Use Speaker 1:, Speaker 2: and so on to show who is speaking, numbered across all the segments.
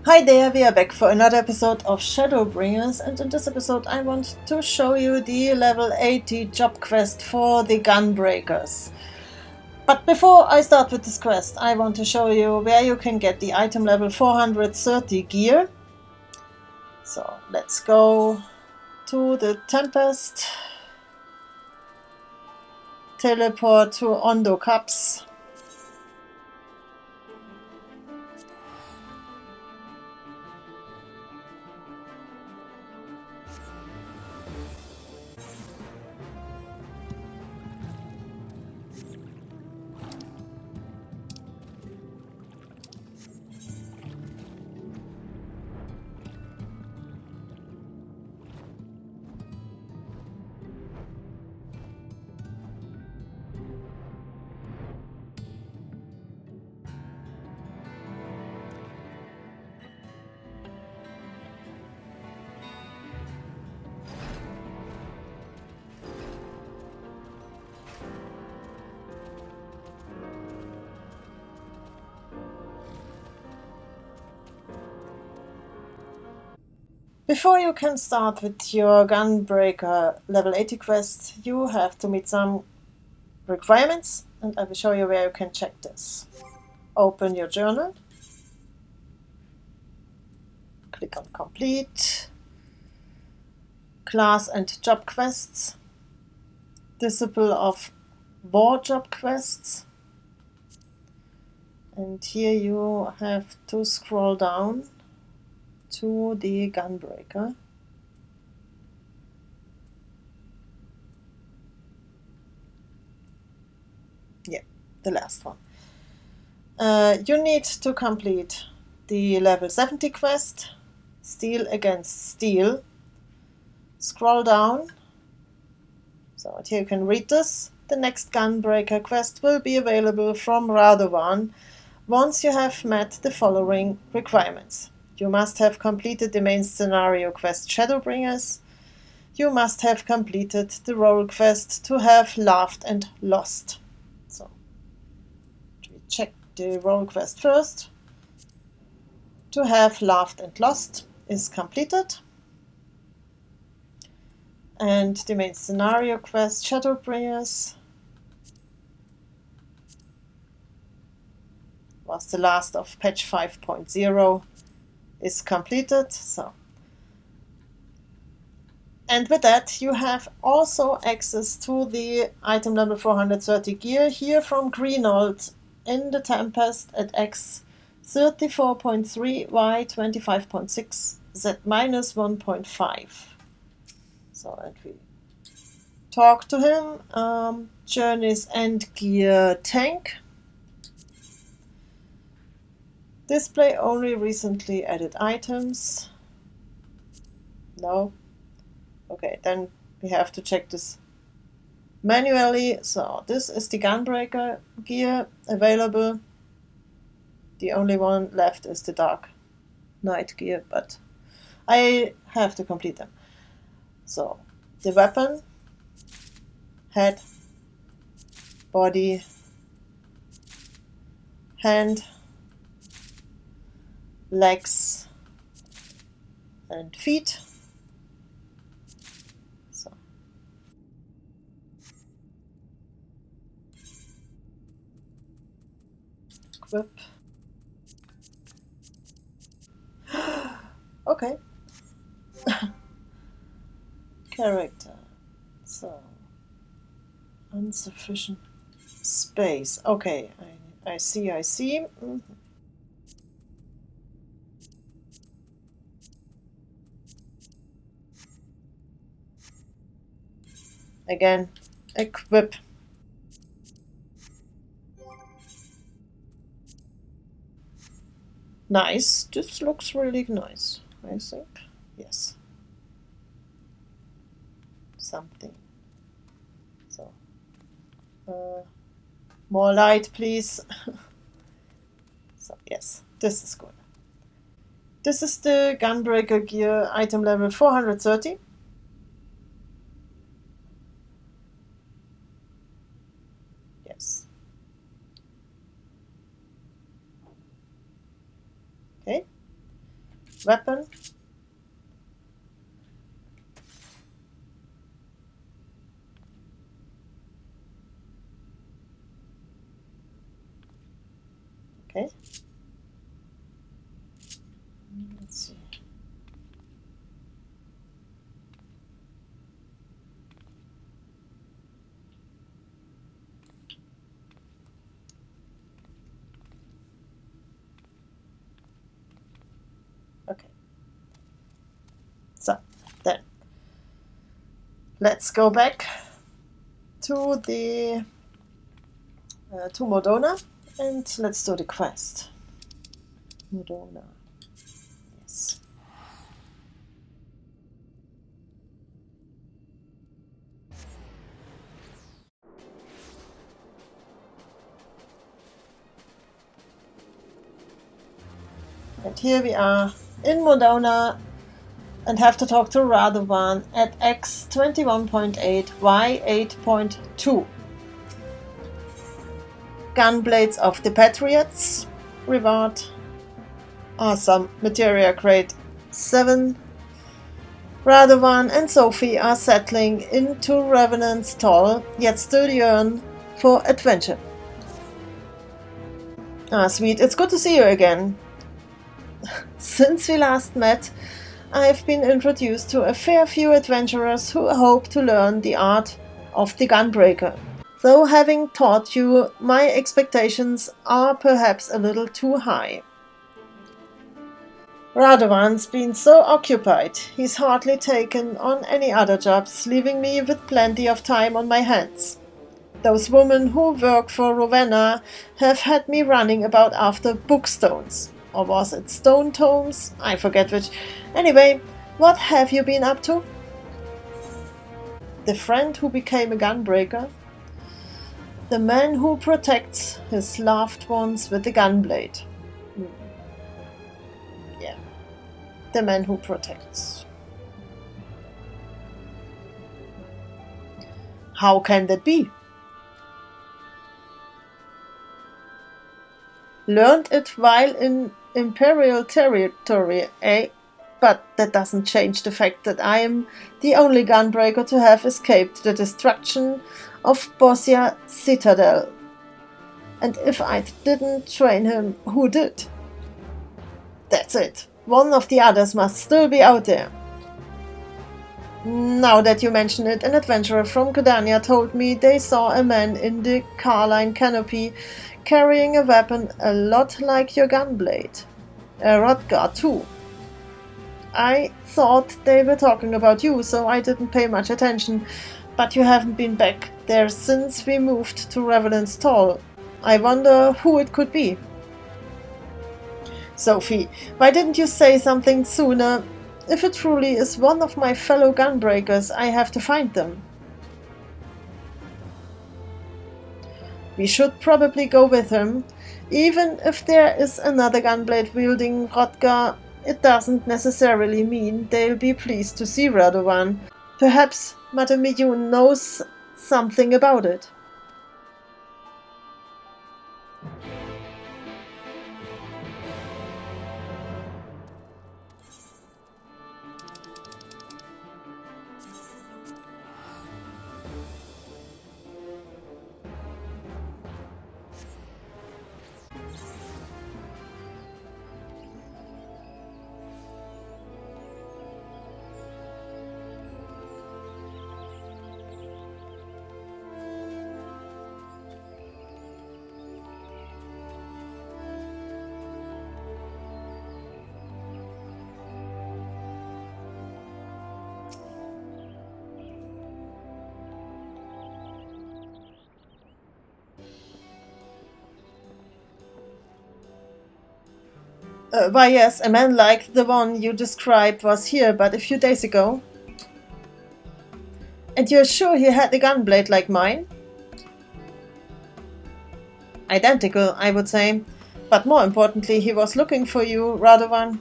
Speaker 1: Hi there, we are back for another episode of Shadowbringers, and in this episode I want to show you the level 80 job quest for the Gunbreakers. But before I start with this quest, I want to show you where you can get the item level 430 gear. So let's go to the Tempest, teleport to Ondo Cups. Before you can start with your Gunbreaker level 80 quest, you have to meet some requirements, and I will show you where you can check this. Open your journal, click on complete, class and job quests, disciple of war job quests, and here you have to scroll down to the Gunbreaker. Yeah, the last one. You need to complete the level 70 quest, Steel Against Steel. Scroll down. So here you can read this. The next Gunbreaker quest will be available from Radovan once you have met the following requirements. You must have completed the main scenario quest Shadowbringers. You must have completed the role quest to have laughed and lost. So we check the role quest first. To have laughed and lost is completed. And the main scenario quest Shadowbringers was the last of patch 5.0 is completed. So, and with that you have also access to the item number 430 gear here from Greenold in the Tempest at X 34.3 Y 25.6 Z minus 1.5. So, and we talk to him. Journey's End Gear Tank. Display only recently added items. No. Okay, then we have to check this manually. So this is the Gunbreaker gear available. The only one left is the Dark Knight gear, but I have to complete them. So the weapon, head, body, hand, legs and feet. So equip. Okay. Character. So insufficient space. Okay, I see. Mm-hmm. Again, equip. Nice. This looks really nice, I think. Yes. Something. So, more light, please. So, yes, this is good. This is the Gunbreaker gear, item level 430. Yes. Okay. weapon. Okay. Let's see. Okay. So then let's go back to the to Modona and let's do the quest. Modona. Yes. And here we are in Modona and have to talk to Radovan at X 21.8, Y 8.2. Gunblades of the Patriots. Reward. Awesome. Materia grade 7. Radovan and Sophie are settling into Revenant's Toll, yet still yearn for adventure. Ah, sweet. It's good to see you again. Since we last met, I've been introduced to a fair few adventurers who hope to learn the art of the Gunbreaker. Though having taught you, my expectations are perhaps a little too high. Radovan's been so occupied, he's hardly taken on any other jobs, leaving me with plenty of time on my hands. Those women who work for Rowena have had me running about after bookstones. Or was it stone tomes? I forget which. Anyway, what have you been up to? The friend who became a gunbreaker? The man who protects his loved ones with a gunblade. Yeah. The man who protects. How can that be? Learned it while in Imperial territory, eh? But that doesn't change the fact that I am the only gunbreaker to have escaped the destruction of Bosia Citadel. And if I didn't train him, who did? That's it. One of the others must still be out there. Now that you mention it, an adventurer from Gudania told me they saw a man in the Carline canopy carrying a weapon a lot like your gunblade. A Rodgar too. I thought they were talking about you, so I didn't pay much attention, but you haven't been back there since we moved to Revenant's Toll. I wonder who it could be. Sophie, why didn't you say something sooner? If it truly is one of my fellow gunbreakers, I have to find them. We should probably go with him. Even if there is another gunblade-wielding Rodgar, it doesn't necessarily mean they'll be pleased to see Radovan. Perhaps Madame Miyun knows something about it. Why yes, a man like the one you described was here but a few days ago. And you're sure he had a gunblade like mine? Identical, I would say. But more importantly, he was looking for you, Radovan.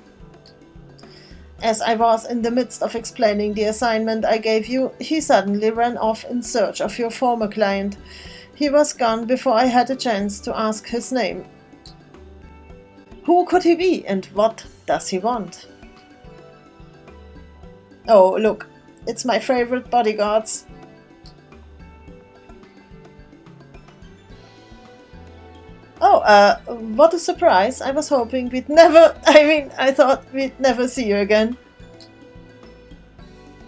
Speaker 1: As I was in the midst of explaining the assignment I gave you, he suddenly ran off in search of your former client. He was gone before I had a chance to ask his name. Who could he be, and what does he want? Oh, look, it's my favorite bodyguards. Oh, what a surprise. I was hoping we'd never, I thought we'd never see you again.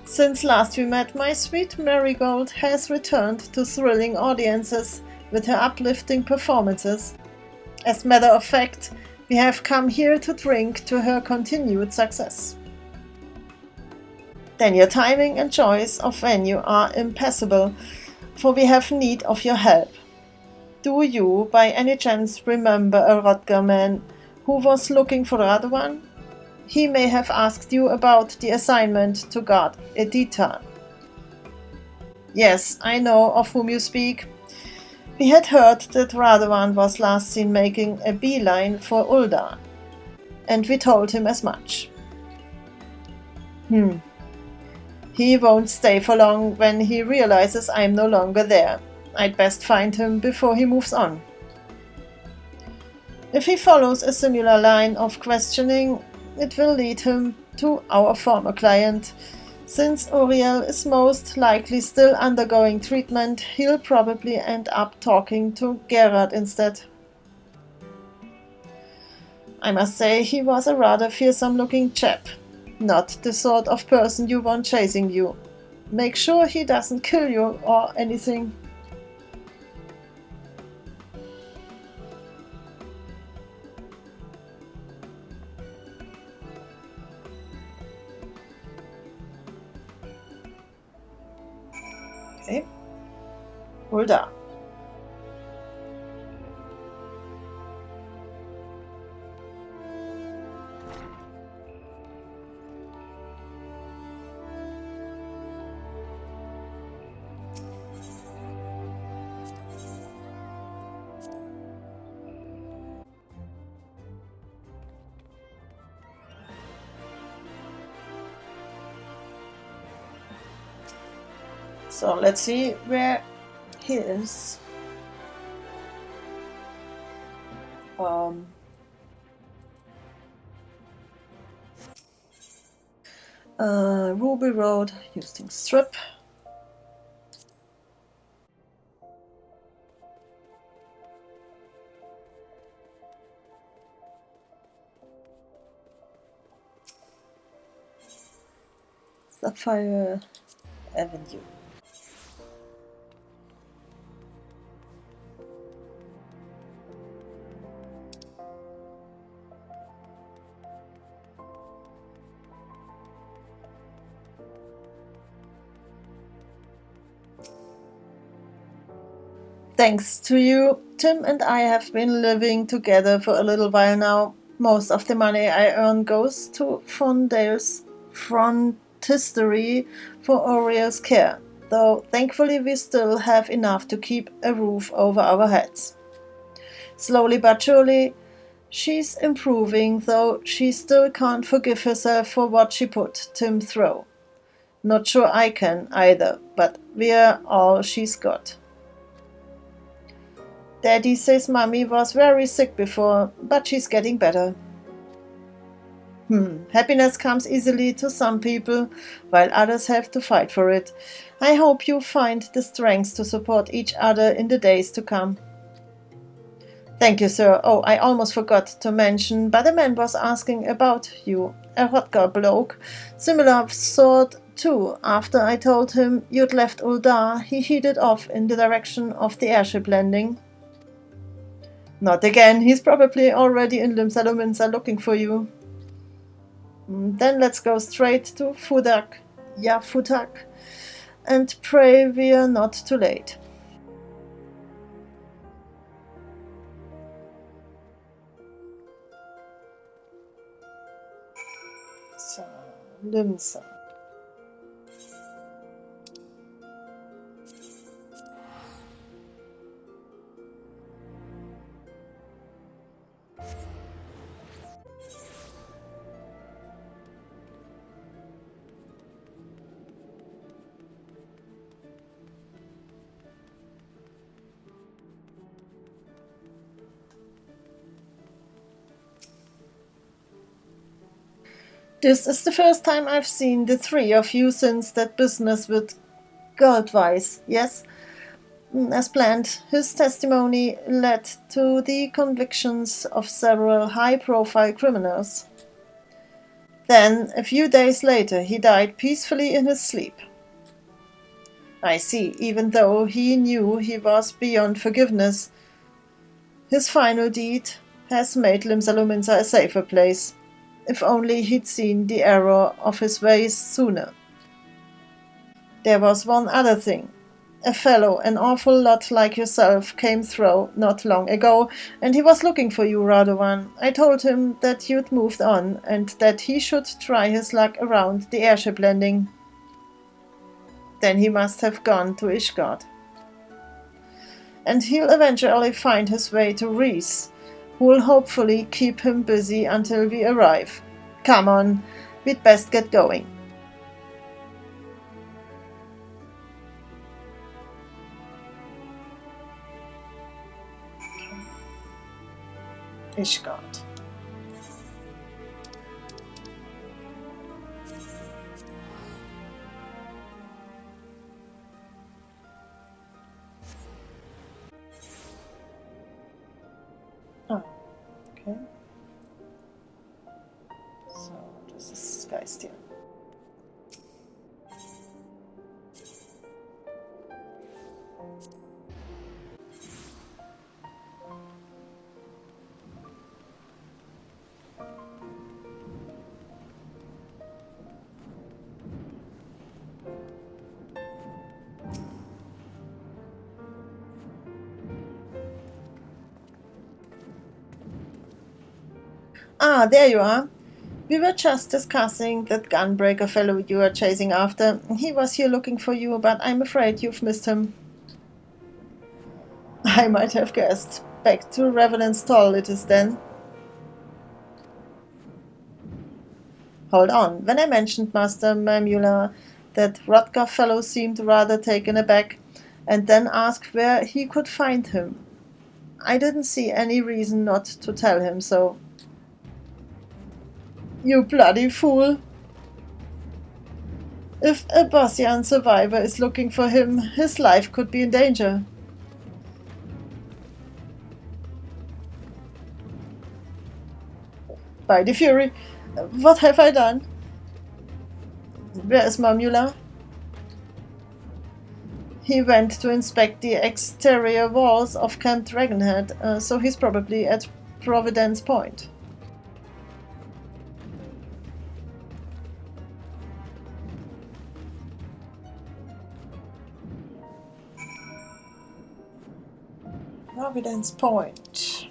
Speaker 1: Since last we met, my sweet Marigold has returned to thrilling audiences with her uplifting performances. As a matter of fact, we have come here to drink to her continued success. Then your timing and choice of venue are impassable, for we have need of your help. Do you, by any chance, remember a Rotger man who was looking for Radovan? He may have asked you about the assignment to guard Edita. Yes, I know of whom you speak. We had heard that Radovan was last seen making a beeline for Ul'dah, and we told him as much. He won't stay for long when he realizes I'm no longer there. I'd best find him before he moves on. If he follows a similar line of questioning, it will lead him to our former client. Since Uriel is most likely still undergoing treatment, he'll probably end up talking to Gerard instead. I must say he was a rather fearsome-looking chap. Not the sort of person you want chasing you. Make sure he doesn't kill you or anything. Okay. Ul'dah. So let's see where he is. Ruby Road, using Strip. Sapphire Avenue. Thanks to you, Tim and I have been living together for a little while now. Most of the money I earn goes to Fondale's frontistery for Uriel's care, though thankfully we still have enough to keep a roof over our heads. Slowly but surely, she's improving, though she still can't forgive herself for what she put Tim through. Not sure I can either, but we're all she's got. Daddy says Mummy was very sick before, but she's getting better. Happiness comes easily to some people, while others have to fight for it. I hope you find the strength to support each other in the days to come. Thank you, sir. Oh, I almost forgot to mention, but a man was asking about you. A Rotger bloke. Similar sort too. After I told him you'd left Ul'dah, he headed off in the direction of the airship landing. Not again. He's probably already in Limsa looking for you. Then let's go straight to Fudak, and pray we're not too late. So, Limsa. This is the first time I've seen the three of you since that business with Goldweiss, yes? As planned, his testimony led to the convictions of several high-profile criminals. Then, a few days later, he died peacefully in his sleep. I see, even though he knew he was beyond forgiveness, his final deed has made Limsa a safer place. If only he'd seen the error of his ways sooner. There was one other thing. A fellow an awful lot like yourself came through not long ago, and he was looking for you, Radovan. I told him that you'd moved on, and that he should try his luck around the airship landing. Then he must have gone to Ishgard. And he'll eventually find his way to Reese, who'll hopefully keep him busy until we arrive. Come on, we'd best get going. Ishgard. Oh, okay. So this is Geist here. Ah, there you are. We were just discussing that Gunbreaker fellow you are chasing after. He was here looking for you, but I'm afraid you've missed him. I might have guessed. Back to Revenant's Toll it is then. Hold on. When I mentioned Master Mamula, that Rutger fellow seemed rather taken aback, and then asked where he could find him. I didn't see any reason not to tell him so. You bloody fool! If a Bosnian survivor is looking for him, his life could be in danger. By the Fury, what have I done? Where is Mamula? He went to inspect the exterior walls of Camp Dragonhead, so he's probably at Providence Point. Providence Point.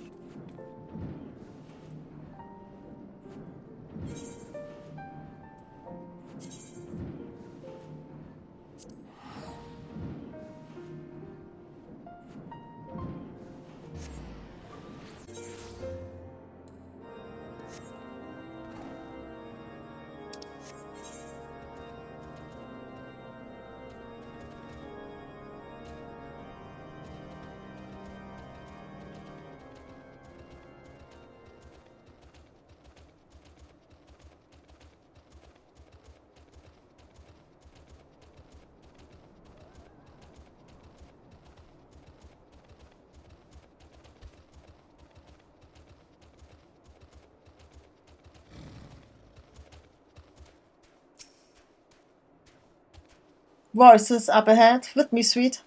Speaker 1: Voices up ahead. With me, sweet.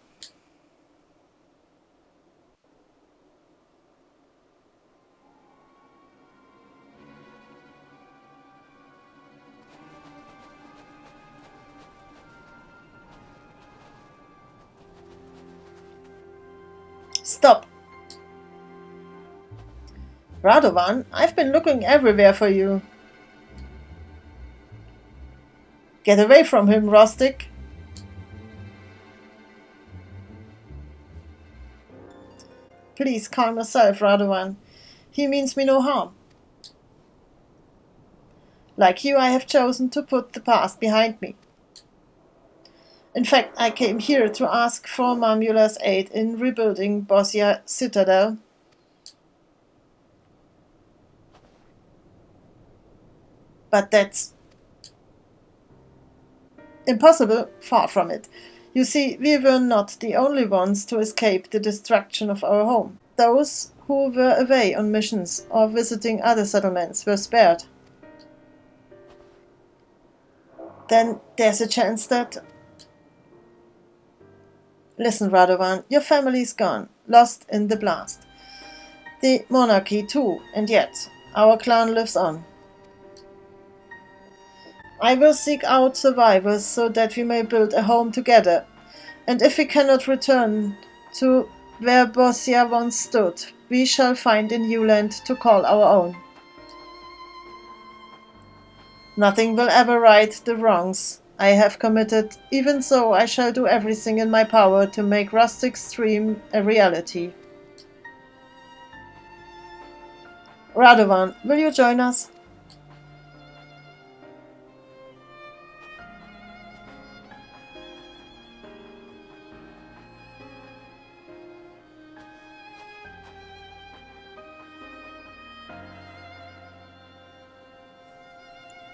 Speaker 1: Stop. Radovan, I've been looking everywhere for you. Get away from him, Rustic. Please calm yourself, Radovan. He means me no harm. Like you, I have chosen to put the past behind me. In fact, I came here to ask for Mamula's aid in rebuilding Bosia Citadel. But that's impossible, far from it. You see, we were not the only ones to escape the destruction of our home. Those who were away on missions or visiting other settlements were spared. Then there's a chance that... Listen, Radovan, your family's gone, lost in the blast. The monarchy too, and yet our clan lives on. I will seek out survivors so that we may build a home together, and if we cannot return to where Bossia once stood, we shall find a new land to call our own. Nothing will ever right the wrongs I have committed, even so I shall do everything in my power to make Rustic's dream a reality. Radovan, will you join us?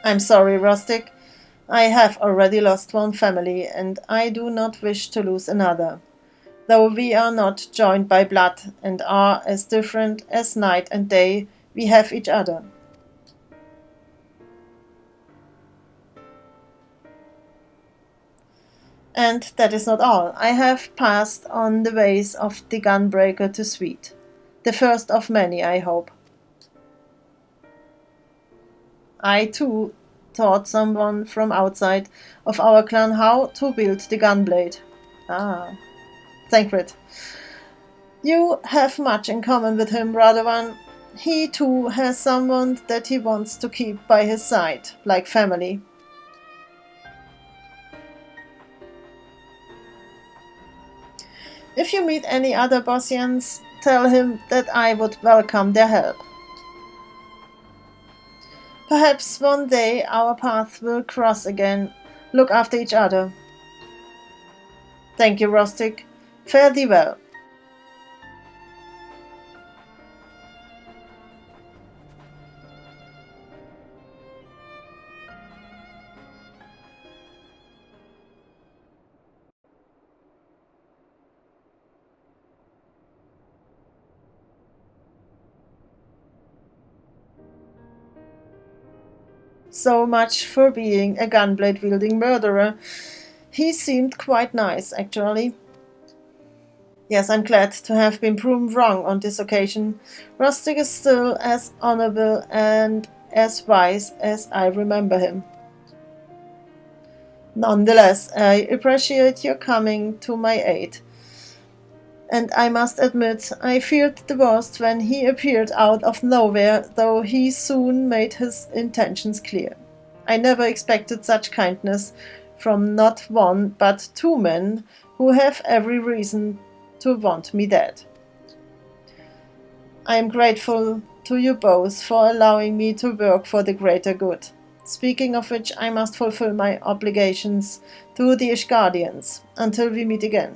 Speaker 1: I'm sorry, Rustic. I have already lost one family, and I do not wish to lose another. Though we are not joined by blood and are as different as night and day, we have each other. And that is not all. I have passed on the ways of the Gunbreaker to Swede. The first of many, I hope. I, too, taught someone from outside of our clan how to wield the gunblade. Ah, Thancred. You have much in common with him, Radovan. He, too, has someone that he wants to keep by his side, like family. If you meet any other Bossians, tell him that I would welcome their help. Perhaps one day our paths will cross again. Look after each other. Thank you, Rustic. Fare thee well. So much for being a gunblade-wielding murderer. He seemed quite nice, actually. Yes, I'm glad to have been proven wrong on this occasion. Rustic is still as honorable and as wise as I remember him. Nonetheless, I appreciate your coming to my aid. And I must admit, I feared the worst when he appeared out of nowhere, though he soon made his intentions clear. I never expected such kindness from not one but two men who have every reason to want me dead. I am grateful to you both for allowing me to work for the greater good. Speaking of which, I must fulfill my obligations to the Ishgardians until we meet again.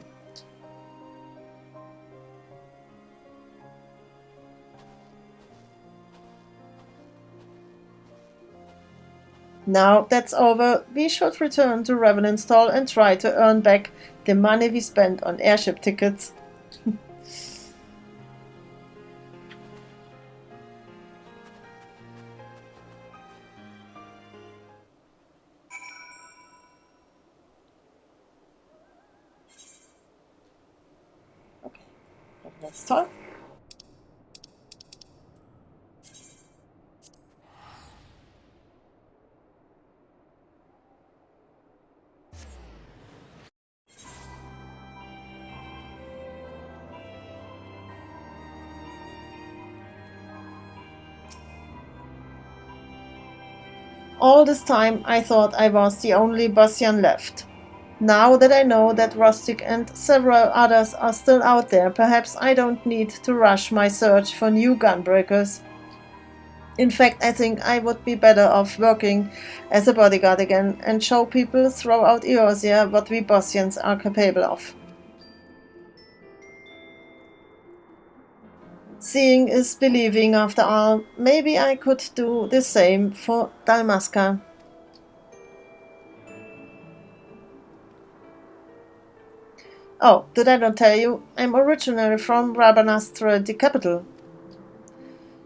Speaker 1: Now that's over, we should return to Revenant's Stall and try to earn back the money we spent on airship tickets. Okay, Revenant's Stall. All this time I thought I was the only Bossian left. Now that I know that Rustic and several others are still out there, perhaps I don't need to rush my search for new gunbreakers. In fact, I think I would be better off working as a bodyguard again and show people throughout Eorzea what we Bossians are capable of. Seeing is believing after all. Maybe I could do the same for Dalmasca. Oh, did I not tell you? I'm originally from Rabanastre, the capital.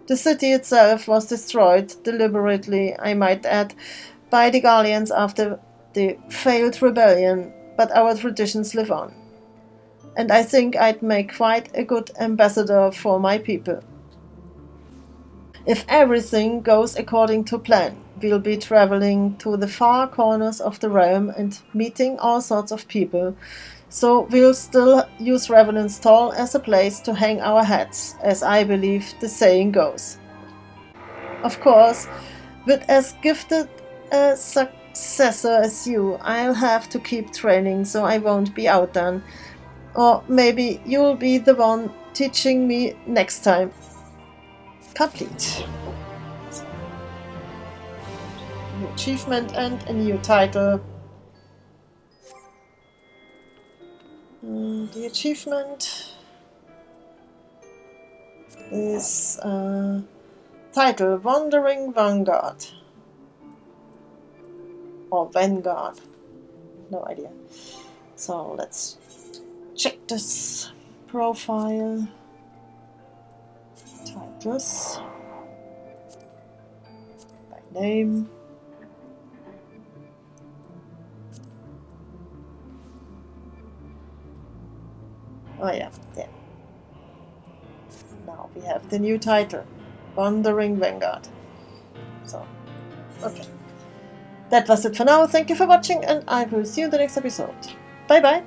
Speaker 1: The city itself was destroyed, deliberately, I might add, by the Gallians after the failed rebellion, but our traditions live on. And I think I'd make quite a good ambassador for my people. If everything goes according to plan, we'll be traveling to the far corners of the realm and meeting all sorts of people, so we'll still use Revenant's Stall as a place to hang our hats, as I believe the saying goes. Of course, with as gifted a successor as you, I'll have to keep training so I won't be outdone. Or maybe you'll be the one teaching me next time. Complete. New achievement and a new title. The achievement is title Wandering Vanguard or Vanguard, no idea. So let's check this profile. Titles by name. Oh yeah, there. Now we have the new title, Wandering Vanguard. So, okay. That was it for now. Thank you for watching and I will see you in the next episode. Bye bye!